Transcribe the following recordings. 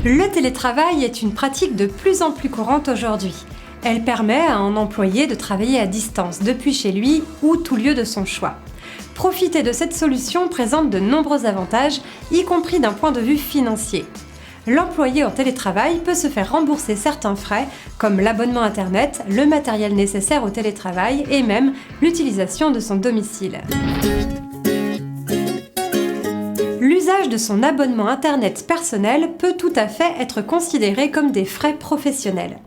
Le télétravail est une pratique de plus en plus courante aujourd'hui. Elle permet à un employé de travailler à distance depuis chez lui ou tout lieu de son choix. Profiter de cette solution présente de nombreux avantages, y compris d'un point de vue financier. L'employé en télétravail peut se faire rembourser certains frais, comme l'abonnement Internet, le matériel nécessaire au télétravail et même l'utilisation de son domicile. L'usage de son abonnement Internet personnel peut tout à fait être considéré comme des frais professionnels.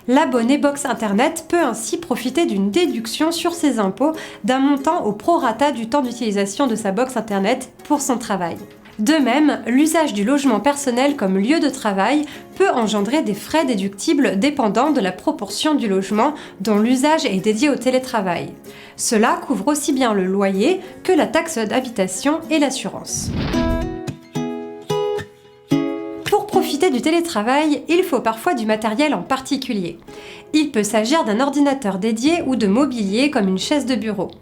L'abonné box Internet peut ainsi profiter d'une déduction sur ses impôts d'un montant au prorata du temps d'utilisation de sa box Internet pour son travail. De même, l'usage du logement personnel comme lieu de travail peut engendrer des frais déductibles dépendant de la proportion du logement dont l'usage est dédié au télétravail. Cela couvre aussi bien le loyer que la taxe d'habitation et l'assurance. Pour profiter du télétravail, il faut parfois du matériel en particulier. Il peut s'agir d'un ordinateur dédié ou de mobilier comme une chaise de bureau.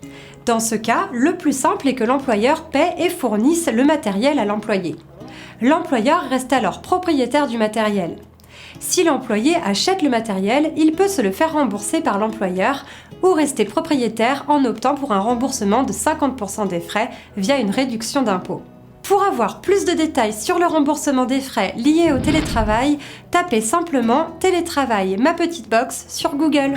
Dans ce cas, le plus simple est que l'employeur paie et fournisse le matériel à l'employé. L'employeur reste alors propriétaire du matériel. Si l'employé achète le matériel, il peut se le faire rembourser par l'employeur ou rester propriétaire en optant pour un remboursement de 50% des frais via une réduction d'impôt. Pour avoir plus de détails sur le remboursement des frais liés au télétravail, tapez simplement « Télétravail ma petite box » sur Google.